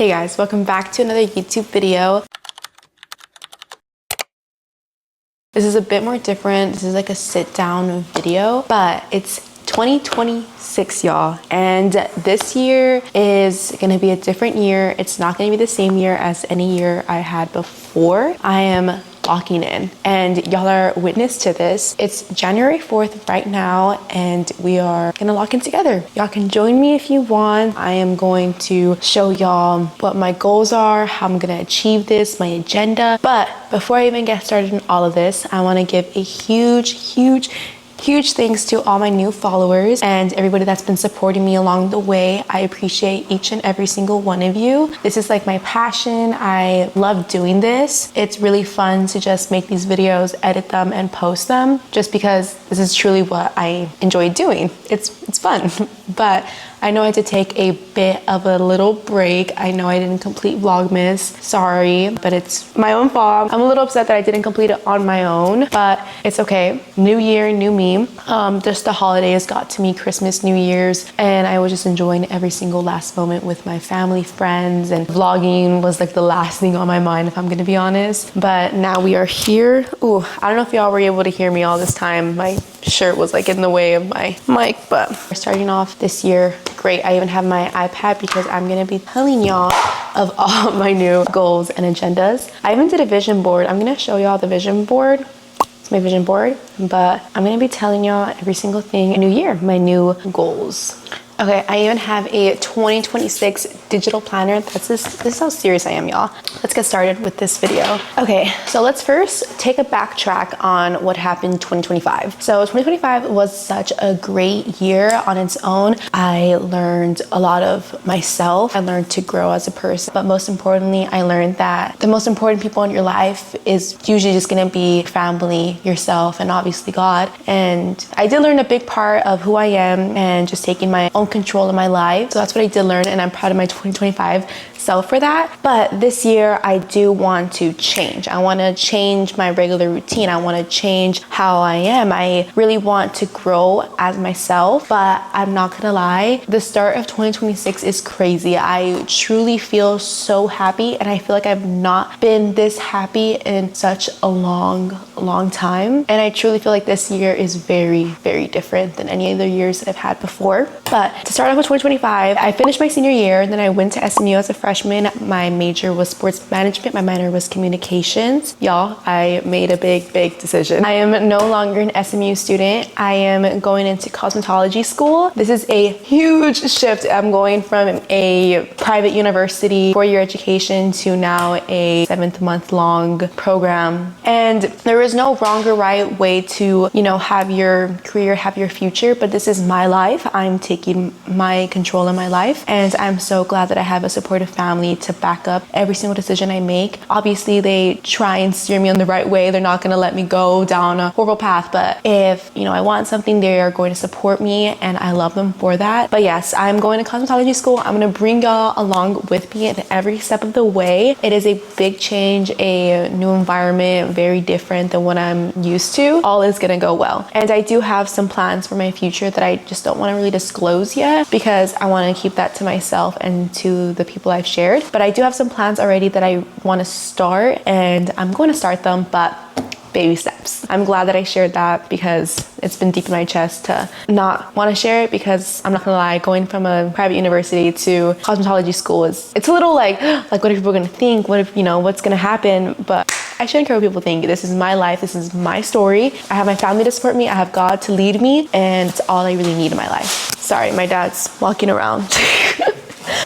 Hey guys, welcome back to another YouTube video. This is a bit more different. This is like a sit down video, but it's 2026, y'all. And this year is gonna be a different year. It's not gonna be the same year as any year I had before. I am locking in and y'all are witness to this. It's January 4th right now and we are gonna lock in together. Y'all can join me if you want. I am going to show y'all what my goals are, how I'm gonna achieve this, my agenda. But before I even get started in all of this, I wanna give a huge thanks to all my new followers and everybody that's been supporting me along the way. I appreciate each and every single one of you. This is like my passion. I love doing this. It's really fun to just make these videos, edit them, and post them just because this is truly what I enjoy doing. It's fun. But I know I had to take a bit of a little break. I know I didn't complete Vlogmas, sorry, but it's my own fault. I'm a little upset that I didn't complete it on my own, but it's okay. New year, new me. Just the holidays got to me, Christmas, New Year's, and I was just enjoying every single last moment with my family, friends, and vlogging was like the last thing on my mind, if I'm gonna be honest. But now we are here. Ooh, I don't know if y'all were able to hear me all this time. My shirt was like in the way of my mic, but we're starting off this year great. I even have my iPad because I'm gonna be telling y'all of all my new goals and agendas. I even did a vision board. I'm gonna show y'all the vision board. It's my vision board, but I'm gonna be telling y'all every single thing. New year, my new goals. Okay, I even have a 2026 digital planner. This is how serious I am, y'all. Let's get started with this video. Okay, so let's first take a backtrack on what happened in 2025. So 2025 was such a great year on its own. I learned a lot of myself. I learned to grow as a person, but most importantly, I learned that the most important people in your life is usually just gonna be family, yourself, and obviously God. And I did learn a big part of who I am and just taking my own control of my life. So that's what I did learn, and I'm proud of my 2025 self for that. But this year I do want to change. I want to change my regular routine. I want to change how I am. I really want to grow as myself, but I'm not gonna lie, the start of 2026 is crazy. I truly feel so happy, and I feel like I've not been this happy in such a long time. And I truly feel like this year is very different than any other years that I've had before. But to start off with 2025, I finished my senior year, and then I went to SMU as a freshman. My major was sports management. My minor was communications. Y'all, I made a big decision. I am no longer an SMU student. I am going into cosmetology school. This is a huge shift. I'm going from a private university, 4-year education, to now a 7-month-long program. And there is no wrong or right way to, have your career, have your future, but this is my life. I'm taking my control in my life, and I'm so glad that I have a supportive family to back up every single decision I make. Obviously, they try and steer me on the right way. They're not gonna let me go down a horrible path, but if, I want something, they are going to support me, and I love them for that. But yes, I'm going to cosmetology school. I'm gonna bring y'all along with me at every step of the way. It is a big change, a new environment, very different than what I'm used to. All is gonna go well. And I do have some plans for my future that I just don't wanna really disclose yet because I wanna keep that to myself and to the people I've shared. But I do have some plans already that I wanna start, and I'm going to start them, but baby steps. I'm glad that I shared that because it's been deep in my chest to not want to share it, because I'm not gonna lie, going from a private university to cosmetology school it's a little like what are people gonna think? What if, what's gonna happen? But I shouldn't care what people think. This is my life. This is my story. I have my family to support me. I have God to lead me, and it's all I really need in my life. Sorry, my dad's walking around.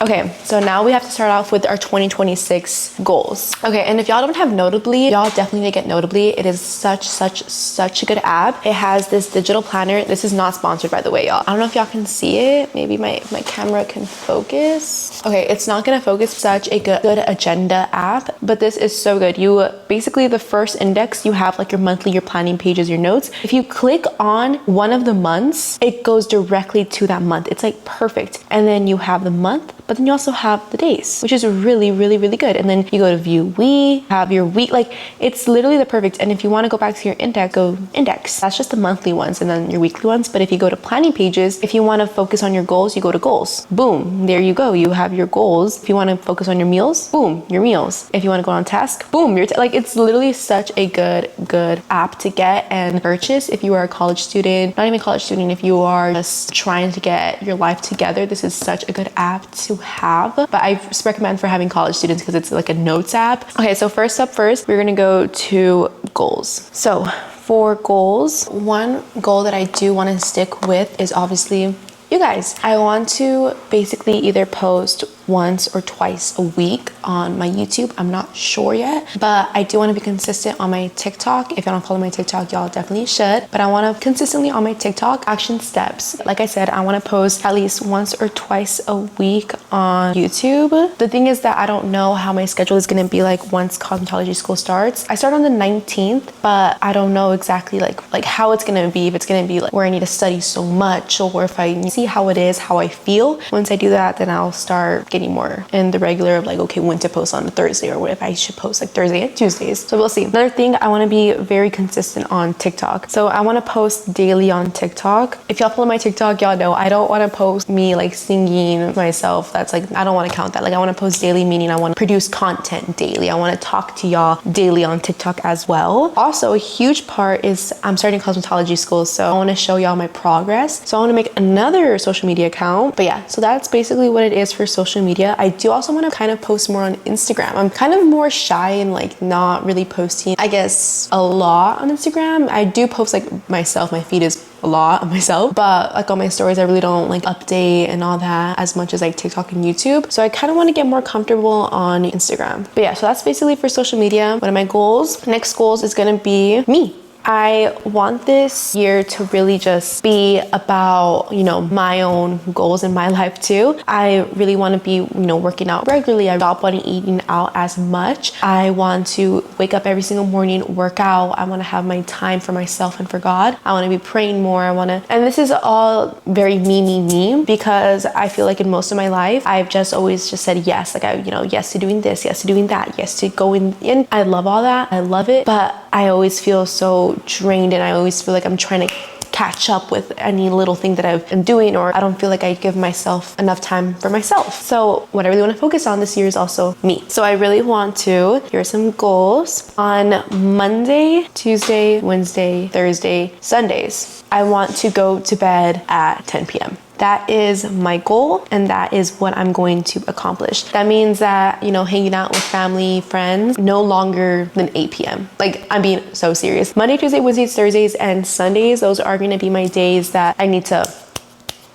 Okay, so now we have to start off with our 2026 goals. Okay, and if y'all don't have Notably, y'all definitely need to get Notably. It is such a good app. It has this digital planner. This is not sponsored, by the way, y'all. I don't know if y'all can see it. Maybe my camera can focus. Okay, it's not gonna focus. Such a good agenda app, but this is so good. You basically, the first index, you have like your monthly, your planning pages, your notes. If you click on one of the months, it goes directly to that month. It's like perfect. And then you have the month but then you also have the days, which is really, really, really good. And then you go to view week, have your week, like it's literally the perfect. And if you want to go back to your index, go index. That's just the monthly ones and then your weekly ones. But if you go to planning pages, if you want to focus on your goals, you go to goals. Boom, there you go. You have your goals. If you want to focus on your meals, boom, your meals. If you want to go on task, boom, like it's literally such a good app to get and purchase if you are a college student, not even college student, if you are just trying to get your life together. This is such a good app to have, but I just recommend for having college students because it's like a notes app. Okay, so first, we're gonna go to goals. So for goals, one goal that I do want to stick with is obviously you guys. I want to basically either post once or twice a week on my YouTube. I'm not sure yet, but I do want to be consistent on my TikTok. If you don't follow my TikTok, y'all definitely should. But I want to consistently on my TikTok action steps. Like I said, I want to post at least once or twice a week on YouTube. The thing is that I don't know how my schedule is going to be like once cosmetology school starts. I start on the 19th, but I don't know exactly like how it's going to be. If it's going to be like where I need to study so much, or if I see how it is, how I feel. Once I do that, then I'll start getting more in the regular of like, okay, when to post on a Thursday, or what if I should post like Thursday and Tuesdays. So we'll see. Another thing, I want to be very consistent on TikTok. So I want to post daily on TikTok. If y'all follow my TikTok, y'all know I don't want to post me like singing myself. That's like, I don't want to count that. Like I want to post daily, meaning I want to produce content daily. I want to talk to y'all daily on TikTok as well. Also, a huge part is I'm starting cosmetology school. So I want to show y'all my progress. So I want to make another social media account. But yeah, so that's basically what it is for social media. I do also want to kind of post more on Instagram. I'm kind of more shy and like not really posting, I guess, a lot on Instagram. I do post like myself, my feed is a lot of myself, but like on my stories I really don't like update and all that as much as like TikTok and YouTube. So I kind of want to get more comfortable on Instagram. But yeah, so that's basically for social media. One of my goals, next goals is gonna be me. I want this year to really just be about, you know, my own goals in my life too. I really want to be, you know, working out regularly. I don't want to eating out as much. I want to wake up every single morning, work out. I want to have my time for myself and for God. I want to be praying more. and this is all very me, because I feel like in most of my life, I've just always just said yes. Like yes to doing this, yes to doing that, yes to going in. I love all that. I love it. But I always feel so drained, and I always feel like I'm trying to catch up with any little thing that I've been doing, or I don't feel like I give myself enough time for myself. So what I really want to focus on this year is also me. So I really want to, here are some goals. On Monday, Tuesday, Wednesday, Thursday, Sundays, I want to go to bed at 10 p.m. That is my goal, and that is what I'm going to accomplish. That means that, you know, hanging out with family, friends, no longer than 8 p.m. Like, I'm being so serious. Monday, Tuesday, Wednesdays, Thursdays, and Sundays, those are going to be my days that I need to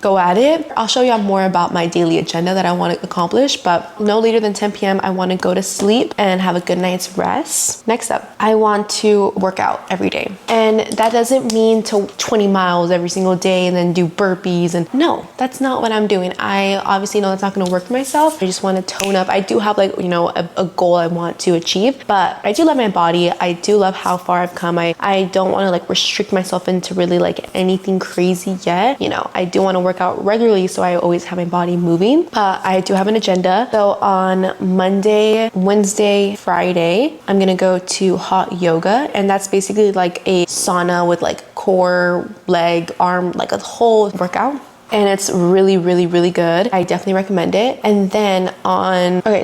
go at it. I'll show y'all more about my daily agenda that I want to accomplish, but no later than 10 p.m. I want to go to sleep and have a good night's rest. Next up, I want to work out every day. And that doesn't mean to 20 miles every single day and then do burpees. And no, that's not what I'm doing. I obviously know that's not going to work for myself. I just want to tone up. I do have like, you know, a goal I want to achieve, but I do love my body. I do love how far I've come. I don't want to like restrict myself into really like anything crazy yet. You know, I do want to work out regularly, so I always have my body moving. I do have an agenda. So on Monday, Wednesday, Friday, I'm gonna go to hot yoga, and that's basically like a sauna with like core, leg, arm, like a whole workout. And it's really, really, really good. I definitely recommend it. And then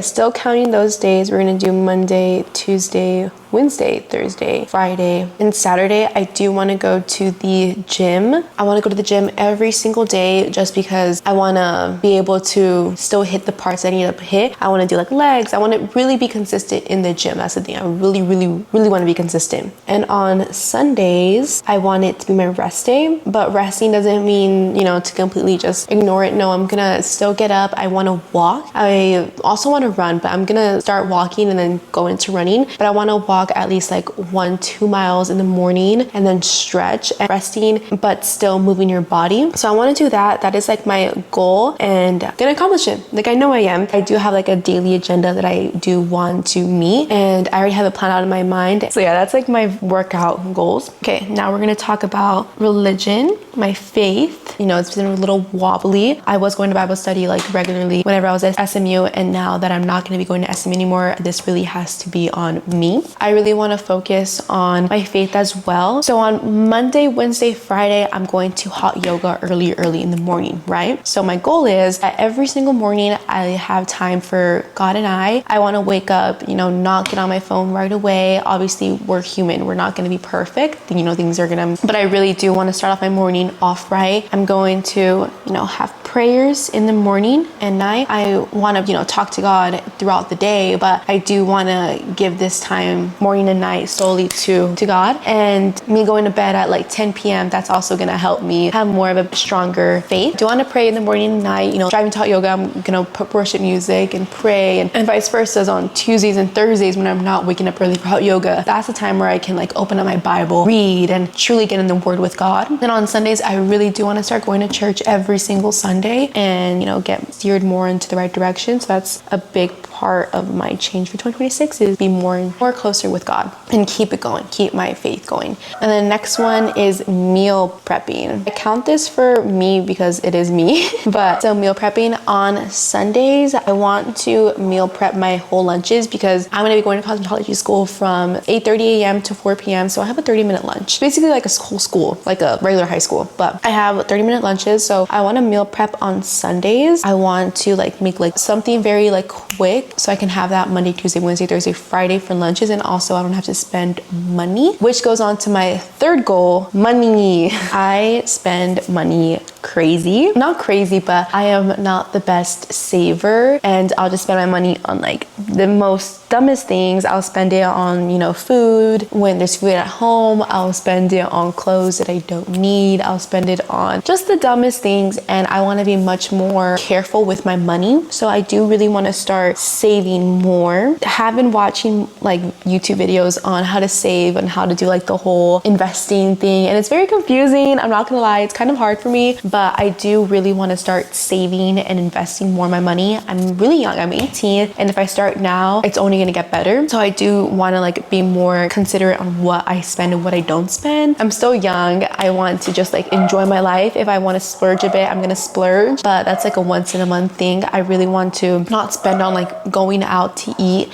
still counting those days, we're gonna do Monday, Tuesday, Wednesday, Thursday, Friday, and Saturday. I do want to go to the gym. I want to go to the gym every single day just because I want to be able to still hit the parts I need to hit. I want to do like legs. I want to really be consistent in the gym. That's the thing. I really, really, really want to be consistent. And on Sundays, I want it to be my rest day, but resting doesn't mean, you know, to completely just ignore it. No, I'm going to still get up. I want to walk. I also want to run, but I'm going to start walking and then go into running. But I want to walk at least like 1-2 miles in the morning and then stretch and resting, but still moving your body. So I want to do that. That is like my goal, and I'm gonna accomplish it. Like, I know I am. I do have like a daily agenda that I do want to meet, and I already have it planned out in my mind. So yeah, that's like my workout goals. Okay, now we're gonna talk about religion, my faith. You know, it's been a little little wobbly. I was going to Bible study like regularly whenever I was at SMU, and now that I'm not going to be going to SMU anymore, this really has to be on me. I really want to focus on my faith as well. So on Monday, Wednesday, Friday, I'm going to hot yoga early in the morning, right? So my goal is that every single morning I have time for God and I want to wake up, not get on my phone right away. Obviously, we're human. We're not going to be perfect. Things are going to, but I really do want to start off my morning off right. I'm going to, have prayers in the morning and night. I want to, talk to God throughout the day, but I do want to give this time morning and night solely to God. And me going to bed at like 10 p.m., that's also going to help me have more of a stronger faith. Do want to pray in the morning and night, driving to hot yoga, I'm going to put worship music and pray and vice versa. On Tuesdays and Thursdays when I'm not waking up early for hot yoga, that's the time where I can like open up my Bible, read, and truly get in the word with God. Then on Sundays, I really do want to start going to church every single Sunday and, get steered more into the right direction. So that's a big part of my change for 2026 is be more closer with God and keep it going, keep my faith going. And then next one is meal prepping. I count this for me because it is me, but so meal prepping on Sundays, I want to meal prep my whole lunches because I'm going to be going to cosmetology school from 8:30 a.m. to 4 p.m. So I have a 30-minute lunch, basically like a school, like a regular high school, but I have 30-minute lunches. So I want to meal prep on Sundays. I want to make something very quick so I can have that Monday, Tuesday, Wednesday, Thursday, Friday for lunches. And also I don't have to spend money, which goes on to my third goal, money. I spend money crazy. Not crazy, but I am not the best saver, and I'll just spend my money on the most dumbest things. I'll spend it on, food. When there's food at home, I'll spend it on clothes that I don't need. I'll spend it on just the dumbest things, and I want to be much more careful with my money. So I do really want to start saving more. I have been watching YouTube videos on how to save and how to do the whole investing thing, and it's very confusing. I'm not gonna lie, it's kind of hard for me, but I do really want to start saving and investing more of my money. I'm really young, I'm 18, and if I start now, it's only gonna get better. So I do want to be more considerate on what I spend and what I don't spend. I'm still young. I want to just enjoy my life. If I want to splurge a bit, I'm gonna splurge, but that's a once in a month thing. I really want to not spend on going out to eat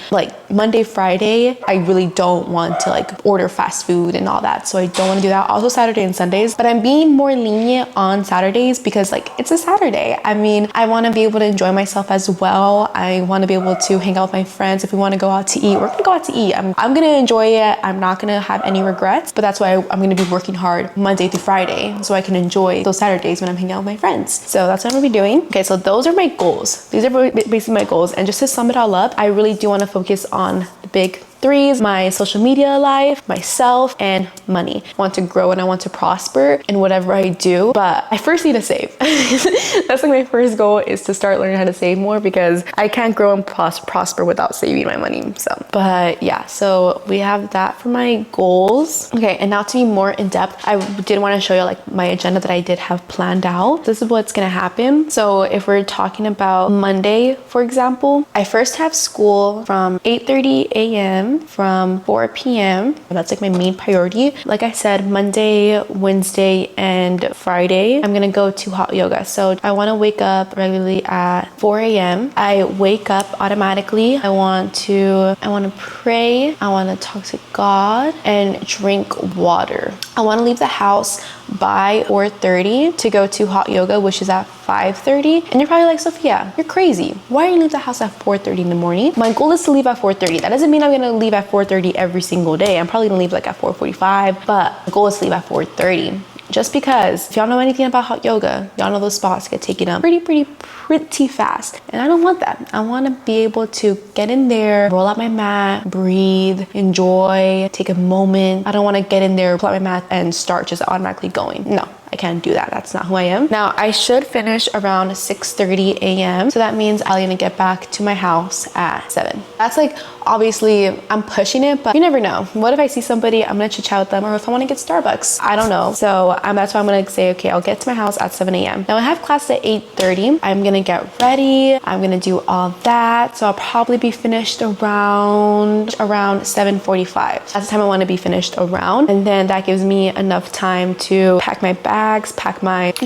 Monday, Friday. I really don't want to order fast food and all that, so I don't want to do that. Also Saturday and Sundays, but I'm being more lenient on Saturdays because it's a Saturday. I want to be able to enjoy myself as well. I want to be able to hang out with my friends. If we want to go out to eat, we're gonna go out to eat. I'm gonna enjoy it. I'm not gonna have any regrets, but that's why I'm gonna be working hard Monday through Friday so I can enjoy those Saturdays when I'm hanging out with my friends. So that's what I'm gonna be doing. Okay, so those are my goals. These are basically my goals, and just to sum it all up, I really do want to focus on the big threes: my social media life, myself, and money. I want to grow and I want to prosper in whatever I do, but I first need to save. That's my first goal, is to start learning how to save more because I can't grow and prosper without saving my money. But yeah, so we have that for my goals. Okay, and now to be more in depth, I did want to show you my agenda that I did have planned out. This is what's gonna happen. So if we're talking about Monday, for example, I first have school from 8:30 a.m. from 4 p.m. That's my main priority. Like I said, Monday, Wednesday, and Friday, I'm gonna go to hot yoga. So I want to wake up regularly at 4 a.m. I wake up automatically. I want to pray. I want to talk to God and drink water. I want to leave the house by 4:30 to go to hot yoga, which is at 5:30. And you're probably like, Sophia, you're crazy. Why are you leave the house at 4:30 in the morning? My goal is to leave at 4:30. That doesn't mean I'm gonna leave at 4:30 every single day. I'm probably gonna leave at 4:45, but the goal is to leave at 4:30. Just because if y'all know anything about hot yoga, y'all know those spots get taken up pretty fast. And I don't want that. I want to be able to get in there, roll out my mat, breathe, enjoy, take a moment. I don't want to get in there, pull out my mat, and start just automatically going. No, I can't do that. That's not who I am. Now, I should finish around 6:30 a.m. So that means I'm gonna get back to my house at 7. That's obviously I'm pushing it, but you never know. What if I see somebody, I'm gonna chit chat with them, or if I want to get Starbucks, I don't know. So that's why I'm gonna say, okay, I'll get to my house at 7 a.m. Now I have class at 8:30. I'm gonna get ready. I'm gonna do all that. So I'll probably be finished around 7:45. That's the time I want to be finished around, and then that gives me enough time to pack my bag, bags,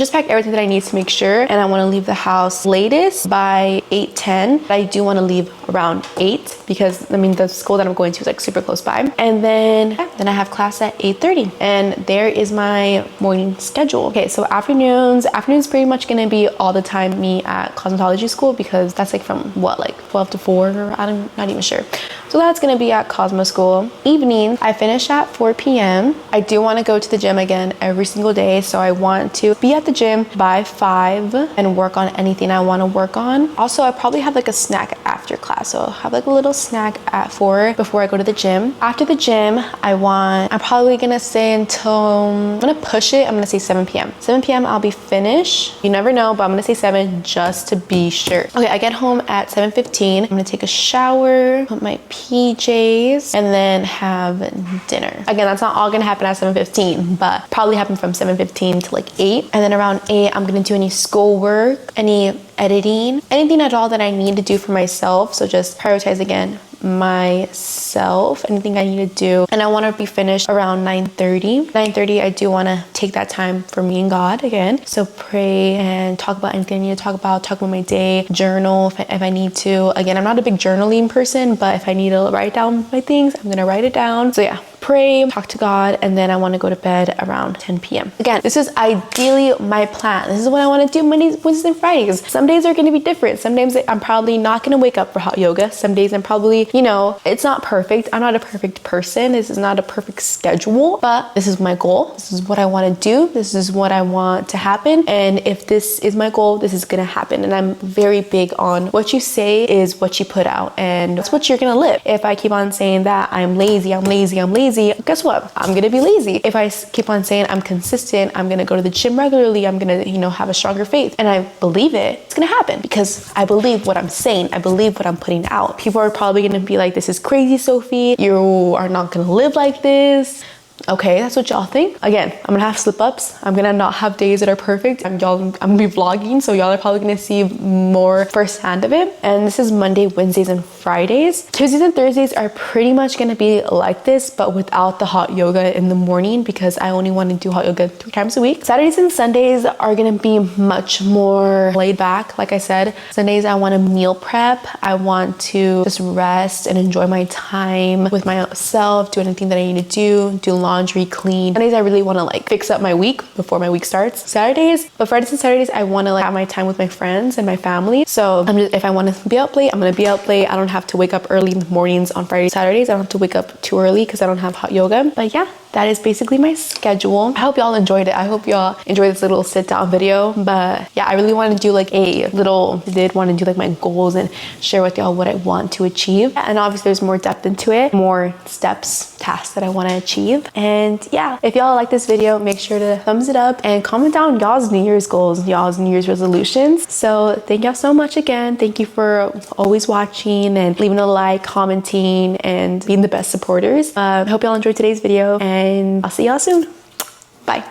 just pack everything that I need to make sure. And I want to leave the house latest by 8:10. But I do want to leave around 8 because I mean the school that I'm going to is like super close by. And then I have class at 8:30, and there is my morning schedule. Okay, so afternoons pretty much gonna be all the time me at cosmetology school, because that's like from what, like 12 to 4, or I'm not even sure. So that's gonna be at Cosmo School. Evening, I finish at 4 p.m. I do want to go to the gym again every single day, so I want to be at the gym by 5 and work on anything I want to work on. Also, I probably have like a snack after class, so I'll have like a little snack at 4 before I go to the gym. After the gym, I'm probably gonna stay until, I'm gonna push it, I'm gonna say 7 p.m. 7 p.m. I'll be finished. You never know, but I'm gonna say 7 just to be sure. Okay, I get home at 7:15. I'm gonna take a shower, put my PJs, and then have dinner. Again, that's not all gonna happen at 7:15, but probably happen from 7:15 to like 8. And then around 8, I'm gonna do any schoolwork, any editing, anything at all that I need to do for myself. So just prioritize again myself, anything I need to do. And I want to be finished around 9:30. I do want to take that time for me and God again. So pray and talk about anything I need to talk about my day, journal if I need to. Again, I'm not a big journaling person, but if I need to write down my things, I'm gonna write it down. So yeah, pray, talk to God, and then I want to go to bed around 10 p.m. Again, this is ideally my plan. This is what I want to do Mondays, Wednesdays, and Fridays. Some days are going to be different. Some days I'm probably not going to wake up for hot yoga. Some days I'm probably, it's not perfect. I'm not a perfect person. This is not a perfect schedule, but this is my goal. This is what I want to do. This is what I want to happen. And if this is my goal, this is going to happen. And I'm very big on what you say is what you put out, and that's what you're going to live. If I keep on saying that I'm lazy, guess what? I'm gonna be lazy. If I keep on saying I'm consistent, I'm gonna go to the gym regularly, I'm gonna, have a stronger faith, and I believe it's gonna happen because I believe what I'm saying. I believe what I'm putting out. People are probably gonna be like, this is crazy, Sophie. You are not gonna live like this. Okay, that's what y'all think. Again, I'm gonna have slip-ups. I'm gonna not have days that are perfect. I'm gonna be vlogging, so y'all are probably gonna see more firsthand of it. And this is Monday, Wednesdays, and Fridays. Tuesdays and Thursdays are pretty much gonna be like this, but without the hot yoga in the morning, because I only want to do hot yoga 3 times a week. Saturdays and Sundays are gonna be much more laid back. Like I said, Sundays I want to meal prep. I want to just rest and enjoy my time with myself, do anything that I need to do laundry, clean. Sundays I really want to fix up my week before my week starts. Fridays and Saturdays I want to have my time with my friends and my family. So if I want to be up late, I'm gonna be up late. I don't have to wake up early in the mornings on Fridays, Saturdays. I don't have to wake up too early because I don't have hot yoga. But yeah, that is basically my schedule. I hope y'all enjoyed it. I hope y'all enjoyed this little sit down video. But yeah, I really want to do my goals and share with y'all what I want to achieve. And obviously there's more depth into it, more steps, tasks that I want to achieve. And yeah, if y'all like this video, make sure to thumbs it up and comment down y'all's New Year's goals, y'all's New Year's resolutions. So thank y'all so much again. Thank you for always watching and leaving a like, commenting, and being the best supporters. I hope y'all enjoyed today's video, and I'll see y'all soon. Bye.